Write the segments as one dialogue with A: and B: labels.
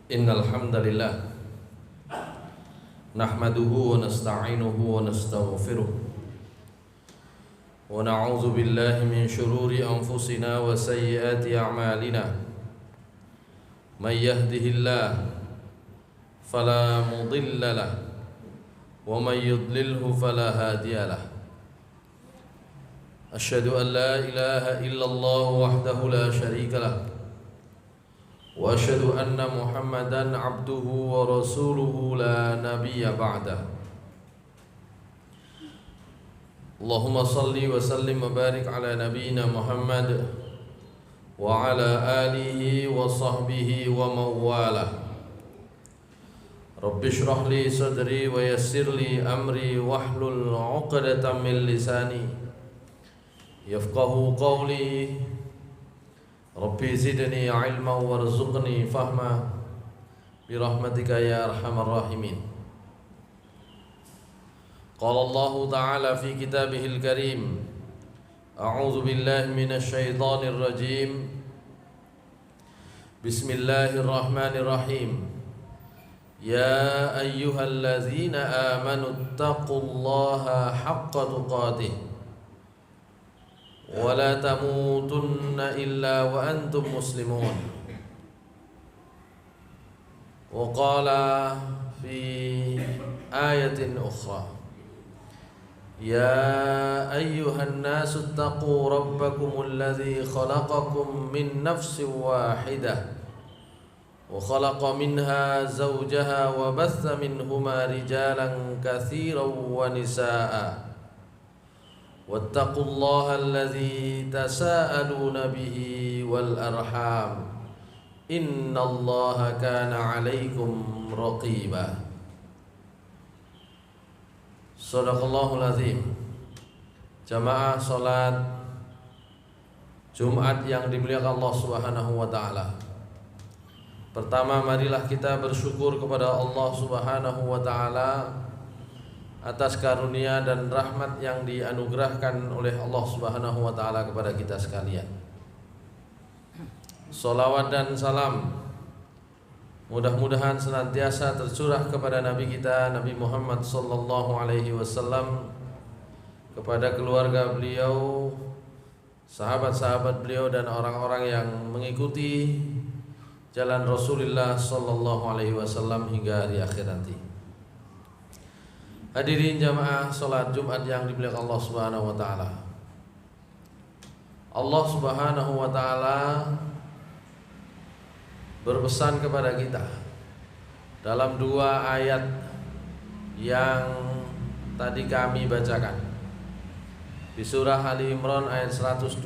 A: Innal hamdalillah nahmaduhu wa nasta'inuhu wa nastaghfiruh wa na'udzu billahi min shururi anfusina wa sayyiati a'malina may yahdihillahu fala mudilla lahu wa may yudlilhu fala hadiya lahu asyhadu an la ilaha illallah wahdahu la syarika lahu wa asyhadu anna Muhammadan abduhu wa rasuluhu la nabiyya ba'dah. Allahumma salli wa sallim wa barik ala nabiyyina Muhammad wa ala alihi wa sahbihi wa mawalah. Rabbi shrah li sadri wa yassir li amri wahlul 'uqdatam min lisani yafqahu qawli. Rabbi zidni ilma warzuqni fahma birahmatika ya arhamar rahimin. Qala Allah ta'ala fi kitabihil karim, a'udzu billahi minasy syaithanir rajim. Bismillahirrahmanirrahim. Ya ayyuhalladzina amanu taqullaha haqqa tuqatih wa la tamutunna illa wa antum muslimun. Wa qala fi ayatin ukhra, ya ayyuhan nasu taqu rabbakumul ladzi khalaqakum min nafsin wahidah wa khalaqa minha zawjaha wa batha minhuma rijalan katsiran wa nisaa'a wattaqullaha alladzi tasaaluna bihi wal arham innallaha kana 'alaikum raqiba. Shadaqallahul azim. Jamaah salat Jumat yang dimuliakan Allah Subhanahu wa taala. Pertama, marilah kita bersyukur kepada Allah Subhanahu wa taala atas karunia dan rahmat yang dianugerahkan oleh Allah Subhanahu wa taala kepada kita sekalian. Shalawat dan salam mudah-mudahan senantiasa tercurah kepada Nabi kita Nabi Muhammad sallallahu alaihi wasallam, kepada keluarga beliau, sahabat-sahabat beliau dan orang-orang yang mengikuti jalan Rasulullah sallallahu alaihi wasallam hingga hari akhir nanti. Hadirin jamaah salat Jumat yang dimuliakan Allah Subhanahu wa taala. Allah Subhanahu wa taala berpesan kepada kita dalam dua ayat yang tadi kami bacakan di surah Ali Imran ayat 102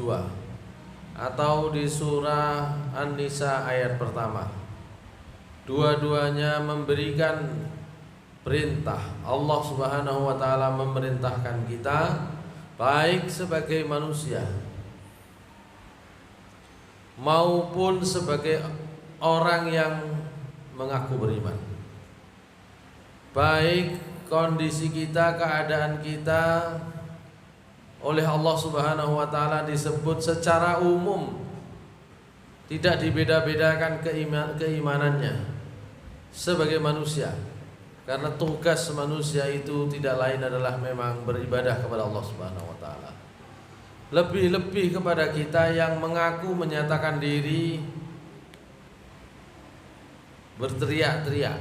A: atau di surah An-Nisa ayat pertama. Dua-duanya memberikan perintah. Allah Subhanahu wa taala memerintahkan kita baik sebagai manusia maupun sebagai orang yang mengaku beriman. Baik kondisi kita, keadaan kita oleh Allah Subhanahu wa taala disebut secara umum, tidak dibeda-bedakan keimanannya sebagai manusia. Karena tugas manusia itu tidak lain adalah memang beribadah kepada Allah Subhanahu wa taala. Lebih-lebih kepada kita yang mengaku menyatakan diri berteriak-teriak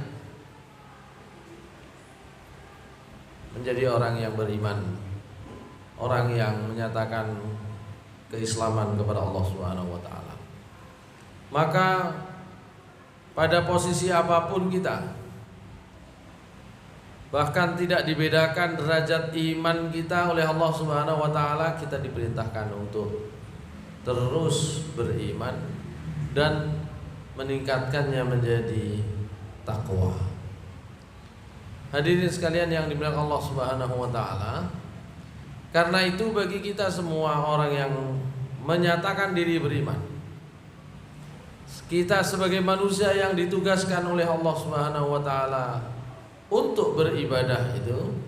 A: menjadi orang yang beriman, orang yang menyatakan keislaman kepada Allah Subhanahu wa taala. Maka pada posisi apapun kita, bahkan tidak dibedakan derajat iman kita oleh Allah Subhanahu wa taala, kita diperintahkan untuk terus beriman dan meningkatkannya menjadi takwa. Hadirin sekalian yang dimuliakan Allah Subhanahu wa taala, karena itu bagi kita semua orang yang menyatakan diri beriman, kita sebagai manusia yang ditugaskan oleh Allah Subhanahu wa taala untuk beribadah itu,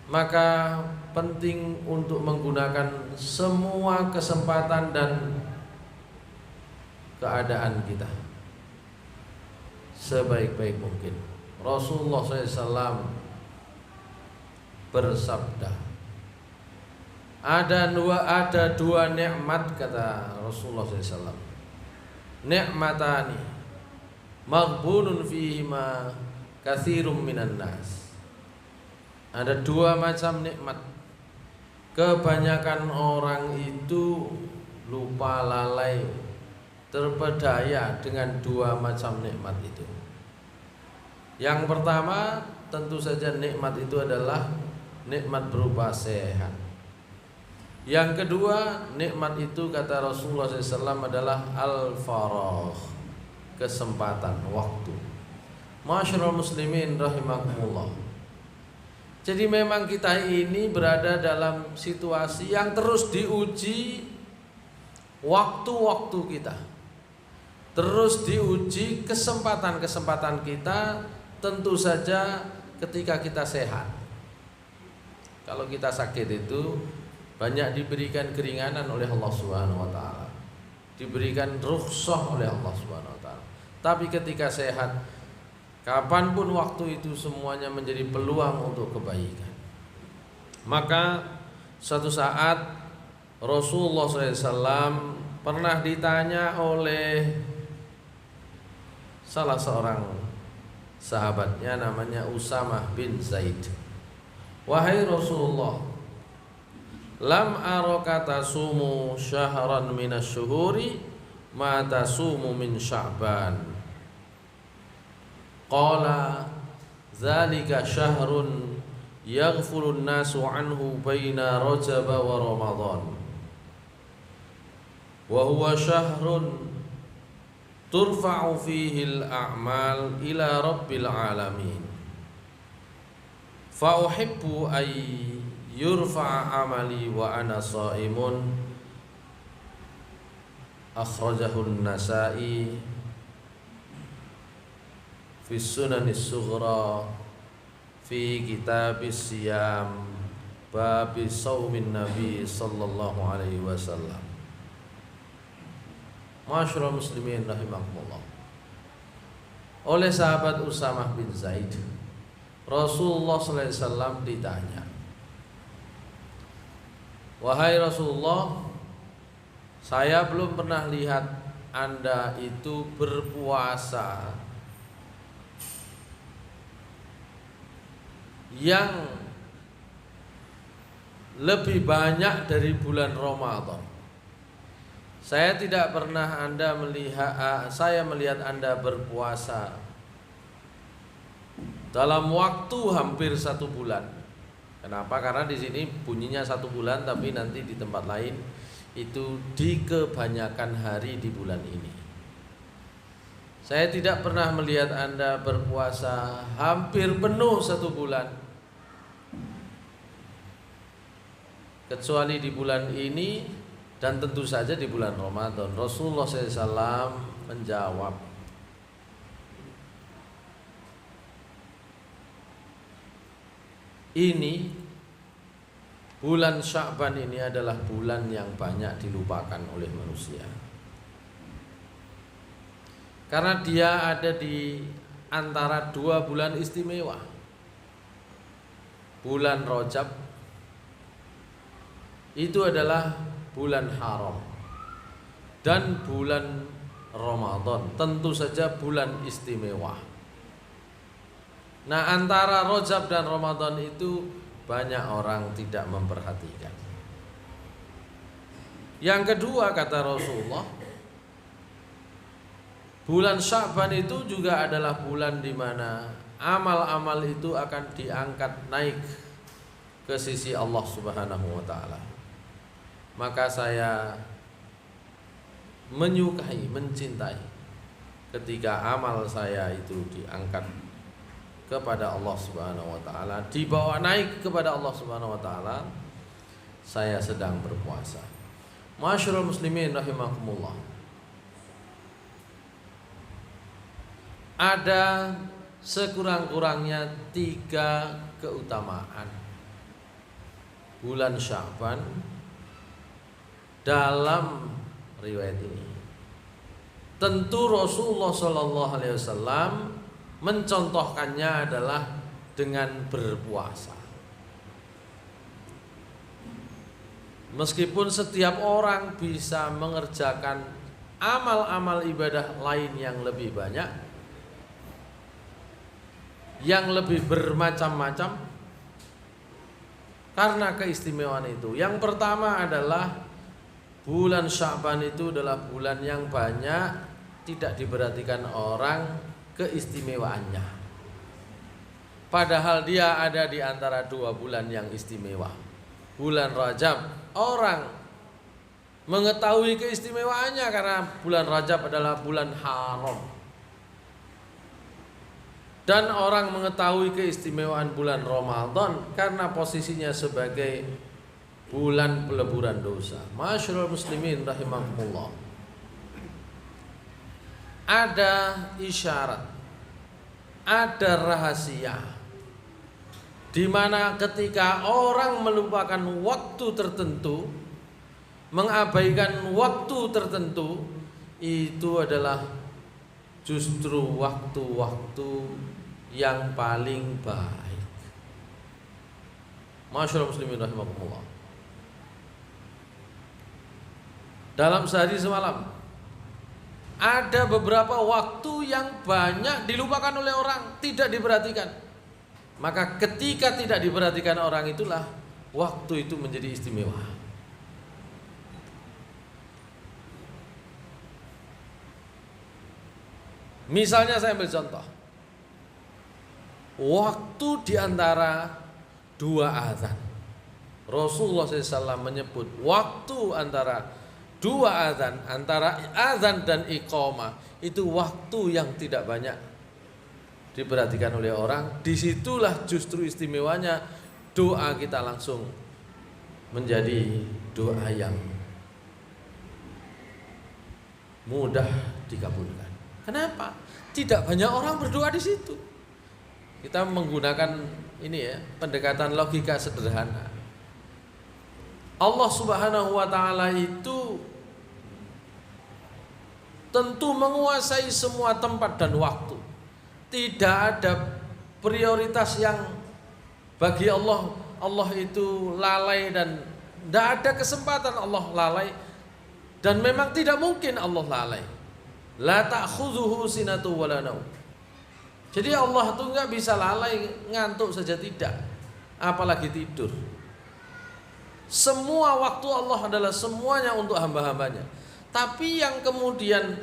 A: maka penting untuk menggunakan semua kesempatan dan keadaan kita sebaik-baik mungkin. Rasulullah SAW bersabda, ada dua nikmat, kata Rasulullah SAW, nikmatani maghbunun fihima katsirum minan nas. Ada dua macam nikmat, kebanyakan orang itu lupa, lalai, terpedaya dengan dua macam nikmat itu. Yang pertama tentu saja nikmat itu adalah nikmat berupa sehat. Yang kedua nikmat itu kata Rasulullah SAW adalah al-faragh, kesempatan, waktu. Masyarul muslimin rahimakumullah. Jadi memang kita ini berada dalam situasi yang terus diuji waktu-waktu kita, terus diuji kesempatan-kesempatan kita. Tentu saja ketika kita sehat. Kalau kita sakit itu banyak diberikan keringanan oleh Allah Subhanahu wa taala, diberikan rukhsah oleh Allah Subhanahu wa taala. Tapi ketika sehat, kapanpun waktu itu semuanya menjadi peluang untuk kebaikan. Maka suatu saat Rasulullah SAW pernah ditanya oleh salah seorang sahabatnya namanya Usamah bin Zaid, wahai Rasulullah, lam araka tasumu syahran minasyuhuri ma tasumu min Sya'ban. Qala zalika syahrun yaghfulun nasu anhu baina Rajab wa Ramadan, wa huwa syahrun turfa'u fihi al-a'mal ila rabbil alamin, fa uhibbu ay yurfa'a amali wa ana sha'imun. Akhrajahu an-Nasa'i fi sunanis sughra fi kitabis siyam babi saumin nabi sallallahu alaihi wasallam. Masyarul muslimin rahimakumullah. Oleh sahabat Usamah bin Zaid, Rasulullah sallallahu alaihi wasallam ditanya, wahai Rasulullah, saya belum pernah lihat Anda itu berpuasa yang lebih banyak dari bulan Ramadan. Saya tidak pernah saya melihat Anda berpuasa dalam waktu hampir 1 bulan. Kenapa? Karena di sini bunyinya 1 bulan, tapi nanti di tempat lain itu di kebanyakan hari di bulan ini. Saya tidak pernah melihat Anda berpuasa hampir penuh 1 bulan, kecuali di bulan ini dan tentu saja di bulan Ramadan. Rasulullah SAW menjawab, ini bulan Sya'ban ini adalah bulan yang banyak dilupakan oleh manusia, karena dia ada di antara 2 bulan istimewa. Bulan Rajab itu adalah bulan haram, dan bulan Ramadan tentu saja bulan istimewa. Nah, antara Rajab dan Ramadan itu banyak orang tidak memperhatikan. Yang kedua kata Rasulullah, bulan Sya'ban itu juga adalah bulan di mana amal-amal itu akan diangkat naik ke sisi Allah Subhanahu wa taala. Maka saya menyukai, mencintai ketika amal saya itu diangkat kepada Allah Subhanahu wa taala, dibawa naik kepada Allah Subhanahu wa taala. Saya sedang berpuasa. Masyarul muslimin rahimakumullah. Ada sekurang-kurangnya 3 keutamaan bulan Sya'ban dalam riwayat ini. Tentu Rasulullah Shallallahu Alaihi Wasallam mencontohkannya adalah dengan berpuasa. Meskipun setiap orang bisa mengerjakan amal-amal ibadah lain yang lebih banyak, yang lebih bermacam-macam, karena keistimewaan itu. Yang pertama adalah bulan Sya'ban itu adalah bulan yang banyak tidak diperhatikan orang keistimewaannya. Padahal dia ada di antara dua bulan yang istimewa. Bulan Rajab, orang mengetahui keistimewaannya karena bulan Rajab adalah bulan haram. Dan orang mengetahui keistimewaan bulan Ramadan karena posisinya sebagai bulan peleburan dosa. Masyaallah muslimin rahimakumullah. Ada isyarat, ada rahasia, di mana ketika orang melupakan waktu tertentu, mengabaikan waktu tertentu, itu adalah justru waktu-waktu yang paling baik. Masyaallah muslimin rahimakumullah. Dalam sehari semalam ada beberapa waktu yang banyak dilupakan oleh orang, tidak diperhatikan. Maka ketika tidak diperhatikan orang itulah waktu itu menjadi istimewa. Misalnya saya ambil contoh, waktu diantara dua azan, Rasulullah SAW menyebut waktu antara dua azan, antara azan dan iqamah, itu waktu yang tidak banyak diperhatikan oleh orang. Disitulah justru istimewanya doa kita langsung menjadi doa yang mudah dikabulkan. Kenapa? Tidak banyak orang berdoa di situ. Kita menggunakan ini ya, pendekatan logika sederhana. Allah Subhanahu wa taala itu tentu menguasai semua tempat dan waktu. Tidak ada prioritas yang bagi Allah itu lalai, dan tidak ada kesempatan Allah lalai, dan memang tidak mungkin Allah lalai. La ta'khudhuhu sinatu wala naum. Jadi Allah itu enggak bisa lalai, ngantuk saja tidak, apalagi tidur. Semua waktu Allah adalah semuanya untuk hamba-hambanya. Tapi yang kemudian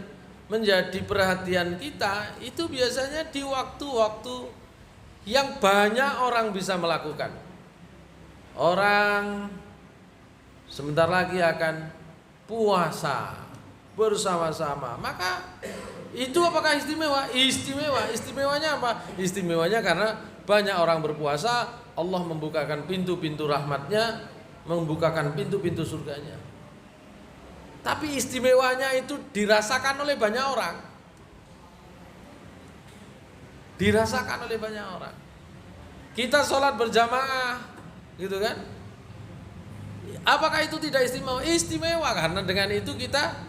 A: menjadi perhatian kita itu biasanya di waktu-waktu yang banyak orang bisa melakukan. Orang sebentar lagi akan puasa bersama-sama. Maka itu apakah istimewa? Istimewa. Istimewanya apa? Istimewanya karena banyak orang berpuasa, Allah membukakan pintu-pintu rahmatnya, membukakan pintu-pintu surganya. Tapi istimewanya itu dirasakan oleh banyak orang. Dirasakan oleh banyak orang. Kita sholat berjamaah, gitu kan? Apakah itu tidak istimewa? Istimewa karena dengan itu kita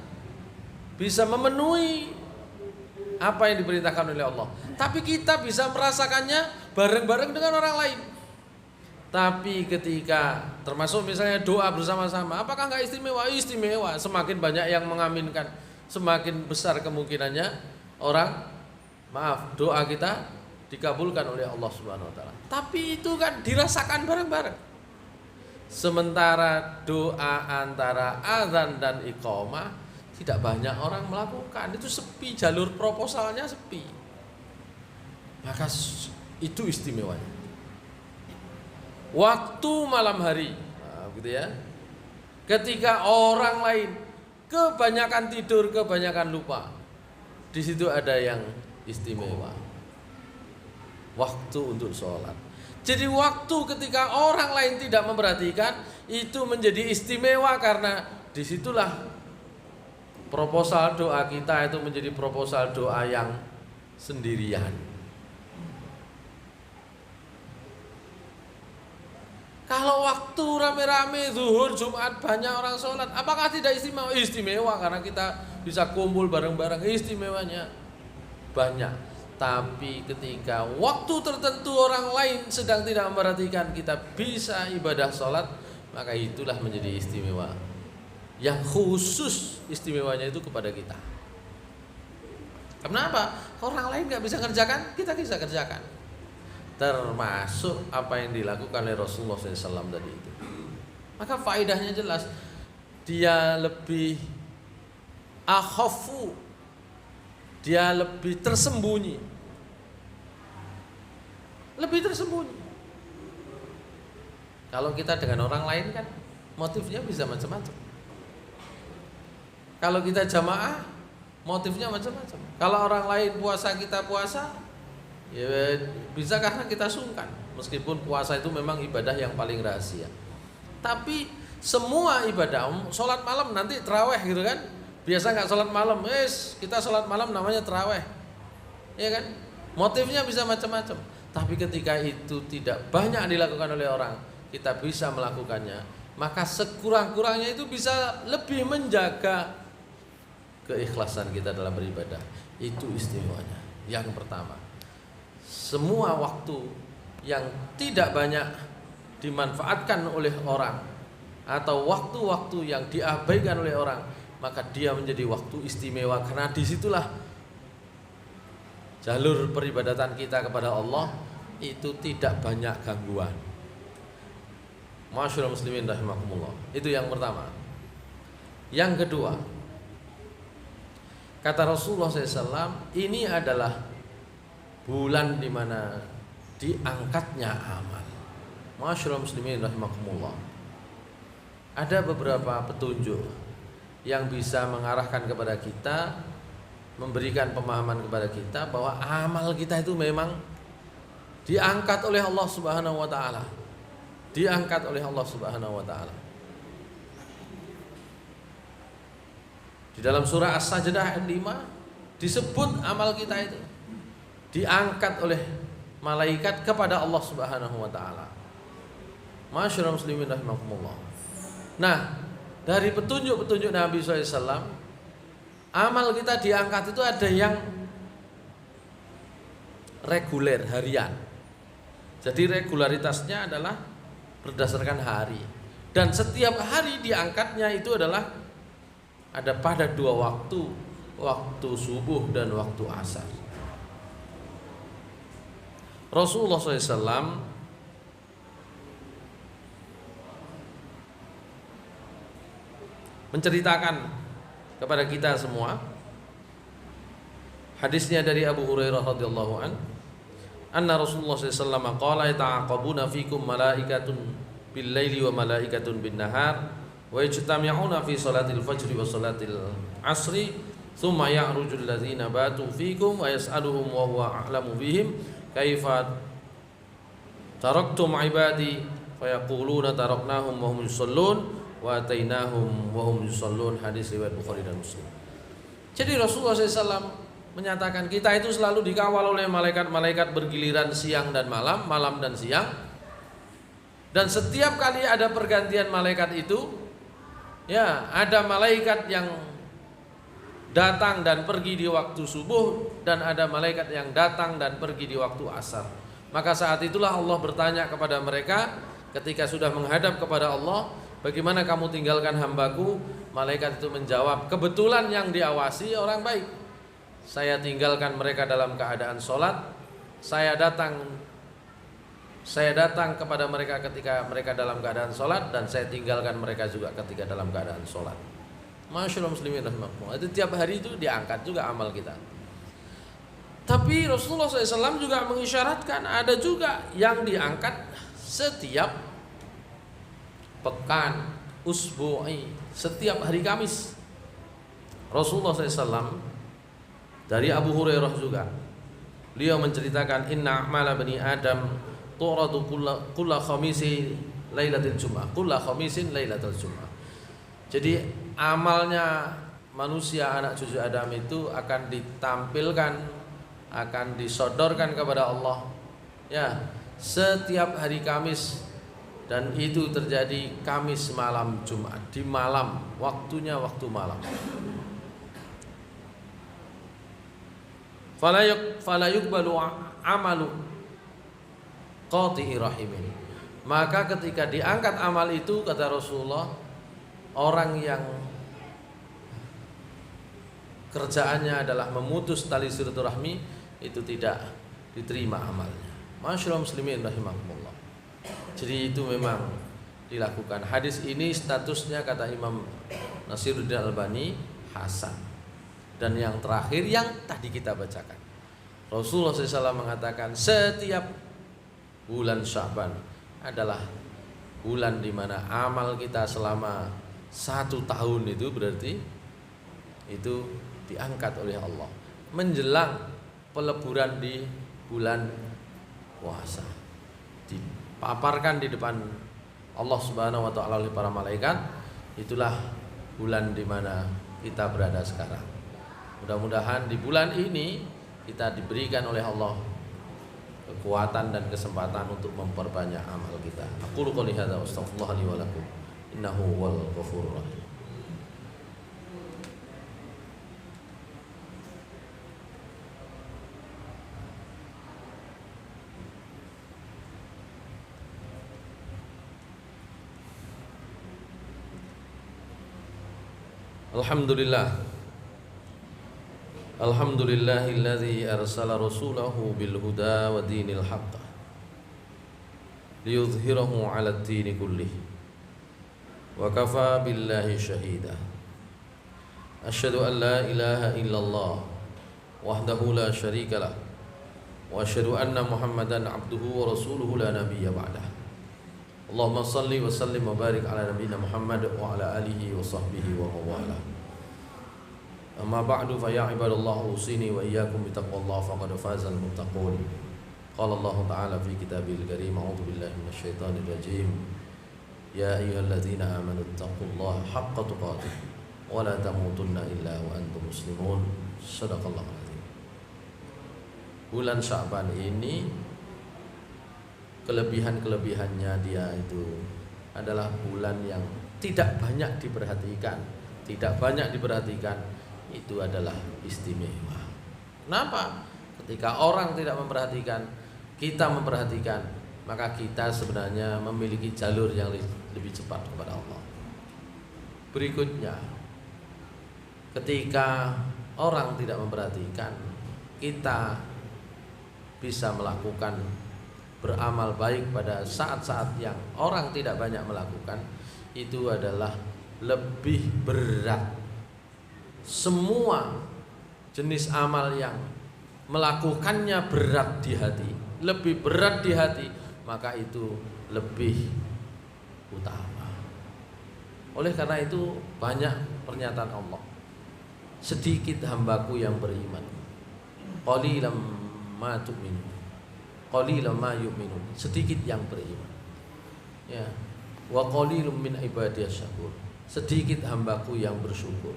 A: bisa memenuhi apa yang diperintahkan oleh Allah. Tapi kita bisa merasakannya bareng-bareng dengan orang lain. Tapi ketika termasuk misalnya doa bersama-sama, apakah enggak istimewa? Istimewa. Semakin banyak yang mengaminkan, semakin besar kemungkinannya doa kita dikabulkan oleh Allah Subhanahu wa taala. Tapi itu kan dirasakan bareng-bareng. Sementara doa antara azan dan iqamah tidak banyak orang melakukan. Itu sepi, jalur proposalnya sepi. Maka itu istimewanya. Waktu malam hari, gitu ya. Ketika orang lain kebanyakan tidur, kebanyakan lupa, di situ ada yang istimewa. Waktu untuk sholat. Jadi waktu ketika orang lain tidak memperhatikan itu menjadi istimewa karena disitulah proposal doa kita itu menjadi proposal doa yang sendirian. Kalau waktu rame-rame zuhur, Jumat banyak orang sholat, apakah tidak istimewa? Istimewa karena kita bisa kumpul bareng-bareng, istimewanya banyak. Tapi ketika waktu tertentu orang lain sedang tidak memperhatikan, kita bisa ibadah sholat, maka itulah menjadi istimewa. Yang khusus istimewanya itu kepada kita. Kenapa? Orang lain gak bisa kerjakan, kita bisa kerjakan. Termasuk apa yang dilakukan oleh Rasulullah SAW tadi itu. Maka faedahnya jelas. Dia lebih akhafu, dia lebih tersembunyi. Lebih tersembunyi. Kalau kita dengan orang lain kan motifnya bisa macam-macam. Kalau kita jamaah motifnya macam-macam. Kalau orang lain puasa, kita puasa, ya bisa karena kita sungkan. Meskipun puasa itu memang ibadah yang paling rahasia. Tapi semua ibadah, sholat malam nanti terawih gitu kan. Biasa nggak sholat malam, kita sholat malam namanya terawih, ya kan? Motifnya bisa macam-macam. Tapi ketika itu tidak banyak dilakukan oleh orang, kita bisa melakukannya. Maka sekurang-kurangnya itu bisa lebih menjaga keikhlasan kita dalam beribadah. Itu istimewanya. Yang pertama, semua waktu yang tidak banyak dimanfaatkan oleh orang atau waktu-waktu yang diabaikan oleh orang, maka dia menjadi waktu istimewa, karena disitulah jalur peribadatan kita kepada Allah itu tidak banyak gangguan. Masyaallah muslimin rahimakumullah. Itu yang pertama. Yang kedua, kata Rasulullah SAW, ini adalah bulan di mana diangkatnya amal. Masyaallah muslimin rahimakumullah. Ada beberapa petunjuk yang bisa mengarahkan kepada kita, memberikan pemahaman kepada kita bahwa amal kita itu memang diangkat oleh Allah Subhanahu wa taala. Diangkat oleh Allah Subhanahu wa taala. Di dalam surah As-Sajdah ayat 5 disebut amal kita itu diangkat oleh malaikat kepada Allah Subhanahu wa taala. Masyaallah muslimin rahimakumullah. Nah, dari petunjuk-petunjuk Nabi SAW, amal kita diangkat itu ada yang reguler, harian. Jadi regularitasnya adalah berdasarkan hari. Dan setiap hari diangkatnya itu adalah ada pada dua waktu, waktu subuh dan waktu asar. Rasulullah SAW menceritakan kepada kita semua, hadisnya dari Abu Hurairah radhiyallahu an, anna Rasulullah sallallahu alaihi wasallam qala ta'aqabuna fikum malaikatun bil laili wa malaikatun bin nahar wa yajtami'una fi salatil fajri wa salatil asri thumma ya'rujul ladzina batu fikum wa yas'aluhum wa huwa a'lamu bihim kaifa taraktum ibadi fayaquluna taraknahum wa hum yusallun wa atainahum wa hum yusallun. Hadis riwayat Bukhari dan Muslim. Jadi Rasulullah SAW menyatakan kita itu selalu dikawal oleh malaikat-malaikat bergiliran siang dan malam, malam dan siang. Dan setiap kali ada pergantian malaikat itu, ya ada malaikat yang datang dan pergi di waktu subuh, dan ada malaikat yang datang dan pergi di waktu asar. Maka saat itulah Allah bertanya kepada mereka ketika sudah menghadap kepada Allah, bagaimana kamu tinggalkan hambaku? Malaikat itu menjawab, kebetulan yang diawasi orang baik. Saya tinggalkan mereka dalam keadaan sholat. Saya datang kepada mereka ketika mereka dalam keadaan sholat, dan saya tinggalkan mereka juga ketika dalam keadaan sholat. Masyaallah muslimin rahimakumullah. Itu tiap hari itu diangkat juga amal kita. Tapi Rasulullah SAW juga mengisyaratkan ada juga yang diangkat setiap pekan, usbu'i, setiap hari Kamis. Rasulullah SAW dari Abu Hurairah juga, beliau menceritakan inna a'mala bani Adam tu'radu kulla khamisi lailatul jum'ah, kulla khamisin lailatul jum'ah. Jadi amalnya manusia anak cucu Adam itu akan ditampilkan, akan disodorkan kepada Allah, ya, setiap hari Kamis. Dan itu terjadi Kamis malam Jumat, di malam, waktunya waktu malam. fala yuqbalu amalu qati'i rahimin. Maka ketika diangkat amal itu, kata Rasulullah, orang yang kerjaannya adalah memutus tali silaturahmi itu tidak diterima amalnya. Masyaallah muslimin rahimakumullah. Jadi itu memang dilakukan. Hadis ini statusnya kata Imam Nasiruddin Albani hasan. Dan yang terakhir yang tadi kita bacakan, Rasulullah SAW mengatakan setiap bulan Sya'ban adalah bulan di mana amal kita selama 1 tahun itu berarti itu diangkat oleh Allah menjelang peleburan di bulan puasa, dipaparkan di depan Allah Subhanahu wa taala oleh para malaikat. Itulah bulan di mana kita berada sekarang. Mudah-mudahan di bulan ini kita diberikan oleh Allah kekuatan dan kesempatan untuk memperbanyak amal kita. Aqulu qouli hadza wa astaghfirullah li wa lakum. Innahu huwal ghafurur rahim. Alhamdulillahilladzi arsala rasulahu bil huda wa dinil haqq liyudhhirahu 'alad dini kullih wa kafa billahi shahida. Asyhadu an la ilaha illallah wahdahu la syarikalah wa asyhadu anna Muhammadan 'abduhu wa rasuluhu la nabiyya ba'dah. Allahumma salli wa sallim wa barik ala nabiyyina Muhammad wa ala alihi wa sahbihi wa mawala. Amma ba'du fa ya ibadallah usini wa iyyakum bi taqwallah faqad fazal muttaqun. Qala Allah ta'ala fi kitabil karim a'udzu billahi minasy syaithanir rajim. Ya ayyuhalladzina amanu taqullaha haqqa tuqatih wa la tamutunna illa wa antum muslimun. Shadaqallahu alazim. Bulan Sya'ban ini kelebihan-kelebihannya dia itu adalah bulan yang tidak banyak diperhatikan. Tidak banyak diperhatikan, itu adalah istimewa. Kenapa? Ketika orang tidak memperhatikan, kita memperhatikan, maka kita sebenarnya memiliki jalur yang lebih cepat kepada Allah. Berikutnya, ketika orang tidak memperhatikan, kita bisa melakukan beramal baik pada saat-saat yang orang tidak banyak melakukan. Itu adalah lebih berat. Semua jenis amal yang melakukannya berat di hati, lebih berat di hati, maka itu lebih utama. Oleh karena itu banyak pernyataan Allah, sedikit hambaku yang beriman, qalilan ma tu'minun, qalilan ma yu'minun, sedikit yang beriman, ya, wa qalilum min ibadiyas syakur, sedikit hambaku yang bersyukur,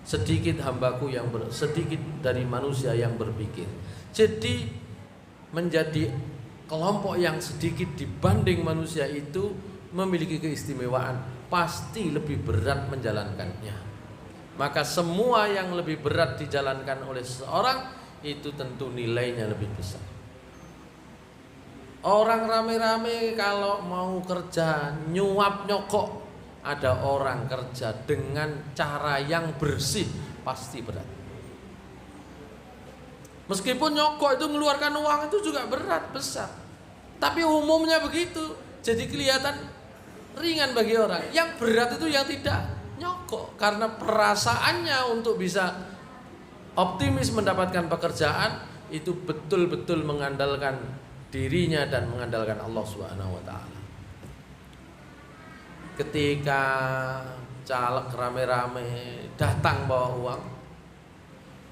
A: sedikit hambaku yang sedikit dari manusia yang berpikir. Jadi menjadi kelompok yang sedikit dibanding manusia itu memiliki keistimewaan, pasti lebih berat menjalankannya. Maka semua yang lebih berat dijalankan oleh seseorang itu tentu nilainya lebih besar. Orang rame-rame kalau mau kerja nyuap nyokok, ada orang kerja dengan cara yang bersih, pasti berat. Meskipun nyokok itu mengeluarkan uang itu juga berat, besar. Tapi umumnya begitu. Jadi kelihatan ringan bagi orang. Yang berat itu yang tidak nyokok, karena perasaannya untuk bisa optimis mendapatkan pekerjaan itu betul-betul mengandalkan dirinya dan mengandalkan Allah Subhanahu wa taala. Ketika caleg rame-rame datang bawa uang,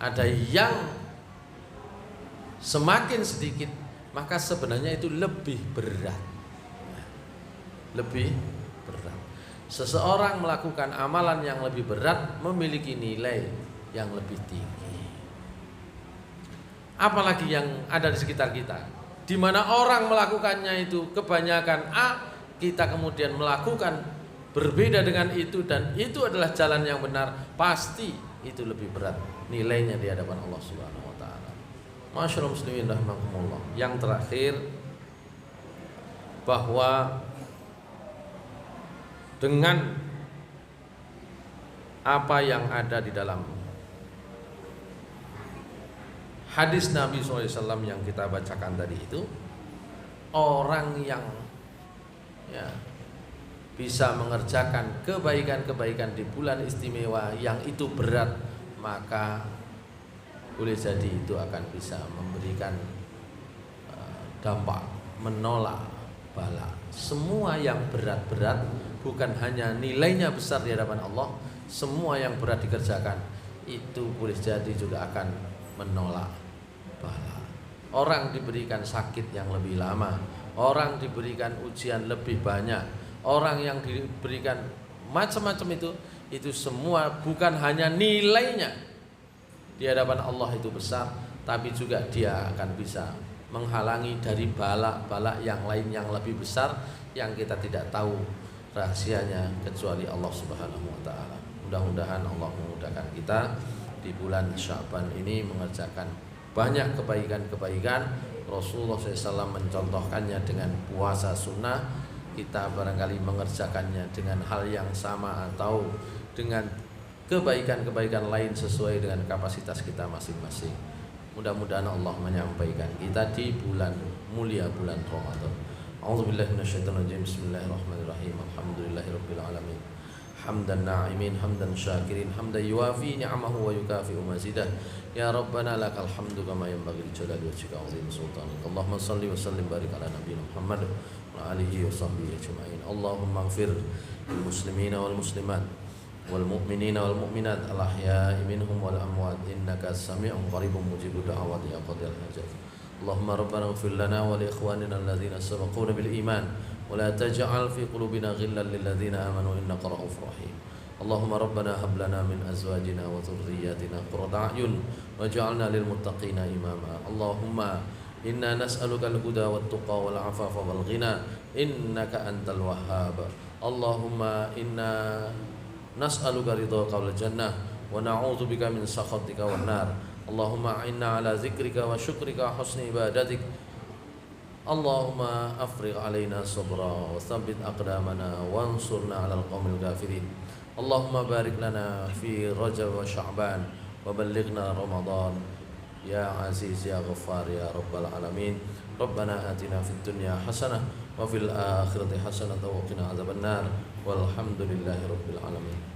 A: ada yang semakin sedikit, maka sebenarnya itu lebih berat. Lebih berat. Seseorang melakukan amalan yang lebih berat memiliki nilai yang lebih tinggi. Apalagi yang ada di sekitar kita, di mana orang melakukannya itu kebanyakan A, kita kemudian melakukan berbeda dengan itu, dan itu adalah jalan yang benar, pasti itu lebih berat nilainya di hadapan Allah Subhanahu wa taala. Masyaallah muslimin rahimakumullah. Yang terakhir, bahwa dengan apa yang ada di dalam hadis Nabi SAW yang kita bacakan tadi itu, orang yang bisa mengerjakan kebaikan-kebaikan di bulan istimewa yang itu berat, maka boleh jadi itu akan bisa memberikan dampak, menolak bala. Semua yang berat-berat, bukan hanya nilainya besar di hadapan Allah, semua yang berat dikerjakan itu boleh jadi juga akan menolak bala. Orang diberikan sakit yang lebih lama, orang diberikan ujian lebih banyak, orang yang diberikan macam-macam itu semua bukan hanya nilainya di hadapan Allah itu besar, tapi juga dia akan bisa menghalangi dari bala-bala yang lain yang lebih besar yang kita tidak tahu rahasianya kecuali Allah Subhanahu wa taala. Mudah-mudahan Allah memudahkan kita di bulan Sya'ban ini mengerjakan banyak kebaikan-kebaikan. Rasulullah SAW mencontohkannya dengan puasa sunnah. Kita barangkali mengerjakannya dengan hal yang sama atau dengan kebaikan-kebaikan lain sesuai dengan kapasitas kita masing-masing. Mudah-mudahan Allah menyampaikan kita di bulan mulia, bulan Ramadan. A'udzubillahi minasyaitonirrajim. Bismillahirrahmanirrahim. Alhamdulillahirabbil alamin. Hamdan na'imin, hamdan syakirin, hamdan yuwafi ni'amahu wa yukafi'u mazidah. Ya Rabbana lakal hamdu kama yanbaghi li jalali wajhika wa 'azimi sultanik. Allahumma shalli wa sallim barik ala nabiyyina Muhammad wa alihi wa sahbihi ajma'in. Allahumma ighfir lil muslimina wal muslimat wal mu'minina wal mu'minat al ahya'i minhum wal amwat innaka sami'un qaribun mujibud da'awati ya qadil hajat. Allahumma rabbana ighfir lana wa li ikhwanina alladhina sabaquna bil iman wa la taj'al fi qulubina ghillan lil ladzina amanu innaka ra'ufur rahim. Allahumma rabbana hab lana min azwajina wa dhurriyyatina qurrata a'yun waj'alna lil muttaqina imama. Allahumma inna nas'aluka al-huda wat tuqa wal 'afafa wal ghina innaka antal wahhab. Allahumma inna nas'aluka ridhaka wal jannah wa na'udzubika min sakhatika wan nar. Allahumma inna ala zikrika wa syukrika husni ibadatik. Allahumma afrigh alaina sabra wa tsabbit aqdamana wansurna 'alal qaumil kafirin. Allahumma barik lana fi Rajab wa Sya'ban wa ballighna Ramadan ya Aziz ya Ghaffar ya Rabbal alamin. Rabbana atina fid dunya hasanah wa fil akhirati hasanah wa qina adzabannar. Walhamdulillahi rabbil alamin.